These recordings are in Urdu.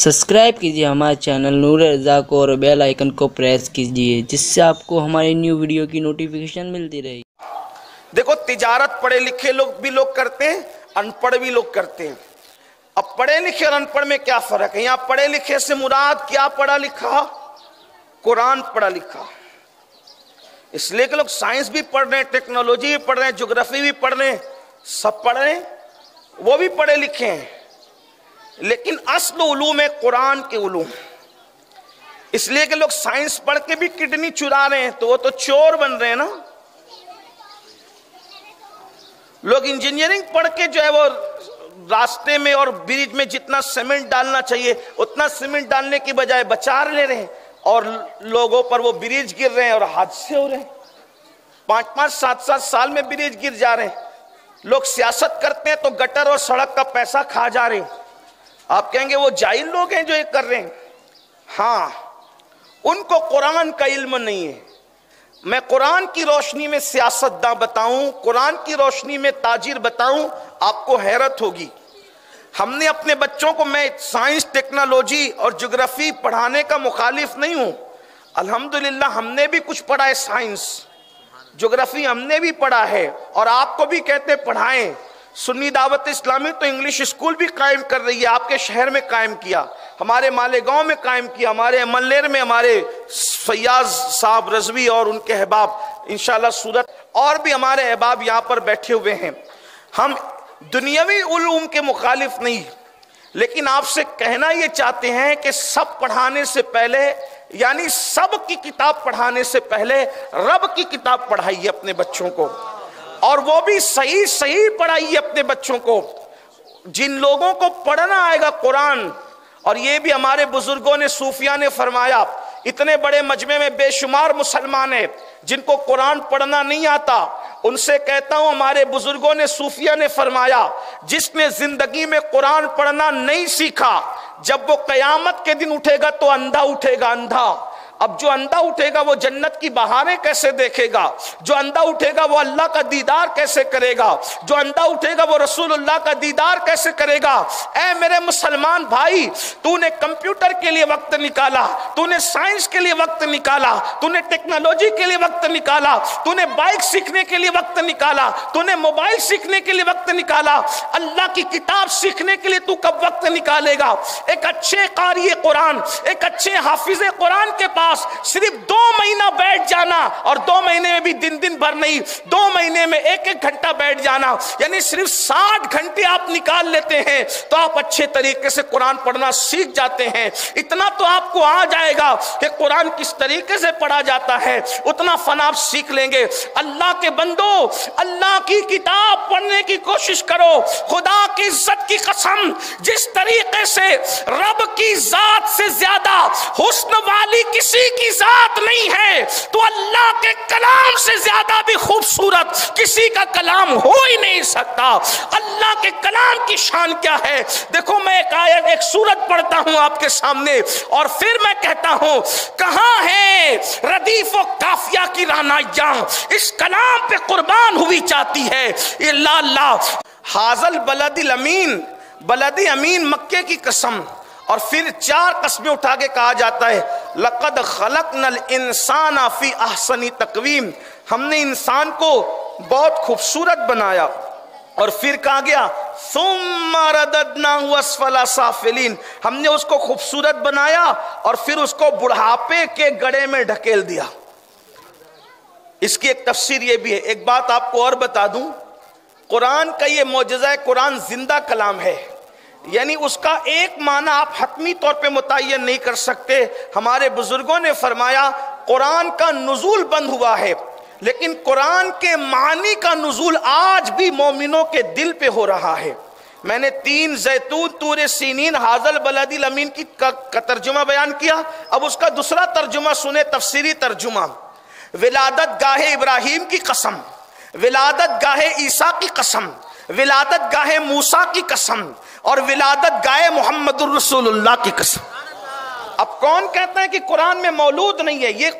سبسکرائب کیجیے ہمارے چینل نور رضا کو اور بیل آئیکن کو پریس کیجیے جس سے آپ کو ہماری نیو ویڈیو کی نوٹیفیکیشن ملتی رہے۔ دیکھو تجارت پڑھے لکھے لوگ کرتے ہیں، ان پڑھ بھی لوگ کرتے ہیں۔ اب پڑھے لکھے اور ان پڑھ میں کیا فرق ہے؟ یہاں پڑھے لکھے سے مراد کیا پڑھا لکھا؟ قرآن پڑھا لکھا۔ اس لیے کہ لوگ سائنس بھی پڑھ رہے ہیں، ٹیکنالوجی بھی پڑھ رہے ہیں، جغرافی بھی پڑھ رہے ہیں، سب پڑھ رہے ہیں، وہ بھی پڑھے لکھے ہیں، لیکن اصل علوم ہے قرآن کے علوم۔ اس لیے کہ لوگ سائنس پڑھ کے بھی کڈنی چرا رہے ہیں تو وہ تو چور بن رہے ہیں نا۔ لوگ انجینئرنگ پڑھ کے جو ہے وہ راستے میں اور برج میں جتنا سیمنٹ ڈالنا چاہیے اتنا سیمنٹ ڈالنے کی بجائے بچا لے رہے ہیں، اور لوگوں پر وہ برج گر رہے ہیں اور حادثے ہو رہے ہیں۔ 5-5 7-7 سال میں برج گر جا رہے ہیں۔ لوگ سیاست کرتے ہیں تو گٹر اور سڑک کا پیسہ کھا جا رہے ہیں۔ آپ کہیں گے وہ جاہل لوگ ہیں جو یہ کر رہے ہیں۔ ہاں، ان کو قرآن کا علم نہیں ہے۔ میں قرآن کی روشنی میں سیاستداں بتاؤں، قرآن کی روشنی میں تاجر بتاؤں، آپ کو حیرت ہوگی۔ ہم نے اپنے بچوں کو، میں سائنس، ٹیکنالوجی اور جغرافی پڑھانے کا مخالف نہیں ہوں، الحمدللہ ہم نے بھی کچھ پڑھا ہے، سائنس جغرافی ہم نے بھی پڑھا ہے، اور آپ کو بھی کہتے پڑھائیں۔ سنی دعوت اسلامی تو انگلش اسکول بھی قائم کر رہی ہے، آپ کے شہر میں قائم کیا، ہمارے مالیگاؤں میں قائم کیا، ہمارے ملیر میں ہمارے فیاض صاحب رضوی اور ان کے احباب، انشاءاللہ صورت اور بھی ہمارے احباب یہاں پر بیٹھے ہوئے ہیں۔ ہم دنیاوی علوم کے مخالف نہیں، لیکن آپ سے کہنا یہ چاہتے ہیں کہ سب پڑھانے سے پہلے، یعنی سب کی کتاب پڑھانے سے پہلے رب کی کتاب پڑھائیے اپنے بچوں کو، اور وہ بھی صحیح پڑھائیے اپنے بچوں کو۔ جن لوگوں کو پڑھنا آئے گا قرآن، اور یہ بھی ہمارے بزرگوں نے، صوفیاء نے فرمایا، اتنے بڑے مجمع میں بے شمار مسلمان ہیں جن کو قرآن پڑھنا نہیں آتا، ان سے کہتا ہوں، ہمارے بزرگوں نے، صوفیاء نے فرمایا، جس نے زندگی میں قرآن پڑھنا نہیں سیکھا، جب وہ قیامت کے دن اٹھے گا تو اندھا اٹھے گا، اندھا۔ اب جو اندھا اٹھے گا وہ جنت کی بہاریں کیسے دیکھے گا؟ جو اندھا اٹھے گا وہ اللہ کا دیدار کیسے کرے گا؟ جو اندھا اٹھے گا وہ رسول اللہ کا دیدار کیسے کرے گا؟ اے میرے مسلمان بھائی، تو نے کمپیوٹر کے لیے وقت نکالا، تو نے سائنس کے لیے وقت نکالا، تو نے ٹیکنالوجی کے لیے وقت نکالا، تو نے بائک سیکھنے کے لیے وقت نکالا، تو نے موبائل سیکھنے کے لیے وقت نکالا، اللہ کی کتاب سیکھنے کے لیے تو کب وقت نکالے گا؟ ایک اچھے قاری قرآن، ایک اچھے حافظ قرآن کے پاس صرف 2 مہینہ بیٹھ جانا، اور 2 مہینے میں بھی دن بھر نہیں، 2 مہینے میں 1 گھنٹہ بیٹھ جانا، یعنی صرف 60 گھنٹے آپ نکال لیتے ہیں تو آپ اچھے طریقے سے قرآن پڑھنا سیکھ جاتے ہیں۔ اتنا تو آپ کو آ جائے گا کہ قرآن کس طریقے سے پڑھا جاتا ہے، اتنا فن آپ سیکھ لیں گے۔ اللہ کے بندو، اللہ کی کتاب پڑھنے کی کوشش کرو۔ خدا کی عزت کی قسم، جس طریقے سے رب کی ذات سے زیادہ حسن والی کسی کی ذات نہیں ہے، تو اللہ کے کلام سے زیادہ بھی خوبصورت کسی کا کلام ہو ہی نہیں سکتا۔ اللہ کے کلام کی شان کیا ہے؟ دیکھو، میں ایک آیت، ایک سورت پڑھتا ہوں آپ کے سامنے، اور پھر میں کہتا ہوں، کہاں ہے ردیف و قافیہ کی رعنائیاں؟ اس کلام پہ قربان ہوئی چاہتی ہے۔ اللہ اللہ، حاضل بلد الامین، بلد امین، مکے کی قسم، اور پھر 4 قسمیں اٹھا کے کہا جاتا ہے، لقد خلقنا الانسان فی احسن تقویم، ہم نے انسان کو بہت خوبصورت بنایا، اور پھر کہا گیا ثم رددناہ اسفل سافلین، ہم نے اس کو خوبصورت بنایا اور پھر اس کو بڑھاپے کے گڑھے میں ڈھکیل دیا۔ اس کی ایک تفسیر یہ بھی ہے۔ ایک بات آپ کو اور بتا دوں، قرآن کا یہ معجزہ ہے، قرآن زندہ کلام ہے، یعنی اس کا ایک معنی آپ حتمی طور پہ متعین نہیں کر سکتے۔ ہمارے بزرگوں نے فرمایا قرآن کا نزول بند ہوا ہے، لیکن قرآن کے معنی کا نزول آج بھی مومنوں کے دل پہ ہو رہا ہے۔ میں نے 3 زیتون، طور سینین، حاضل بلد الامین کی کا ترجمہ بیان کیا، اب اس کا دوسرا ترجمہ سنے، تفسیری ترجمہ۔ ولادت گاہ ابراہیم کی قسم، ولادت گاہ عیسیٰ کی قسم، ولادت گاہ موسیٰ کی قسم، اور ولادت گاہ محمد الرسول اللہ کی قسم۔ اب کون کہتا ہے کہ قرآن میں مولود نہیں ہے؟ یہ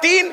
3,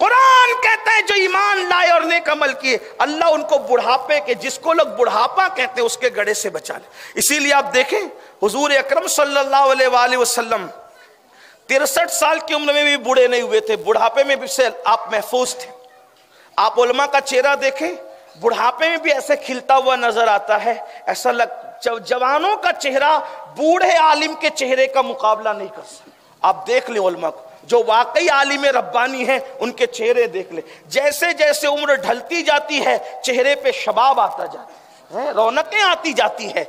قرآن کہتا ہے جو ایمان لائے اور نیک عمل کیے اللہ ان کو بڑھاپے کے، جس کو لوگ بڑھاپا کہتے ہیں، اس کے گڑھے سے بچا لے۔ اسی لیے آپ دیکھیں حضور اکرم صلی اللہ علیہ وآلہ وسلم 63 سال کی عمر میں بھی بوڑھے نہیں ہوئے تھے، بڑھاپے میں بھی سے آپ محفوظ تھے۔ آپ علماء کا چہرہ دیکھیں، بڑھاپے میں بھی ایسے کھلتا ہوا نظر آتا ہے، ایسا جوانوں کا چہرہ بوڑھے عالم کے چہرے کا مقابلہ نہیں کر سکتا۔ آپ دیکھ لیں علماء کو، جو واقعی عالم ربانی ہیں ان کے چہرے دیکھ لیں، جیسے جیسے عمر ڈھلتی جاتی ہے چہرے پہ شباب آتا جاتا ہے، رونقیں آتی جاتی ہے۔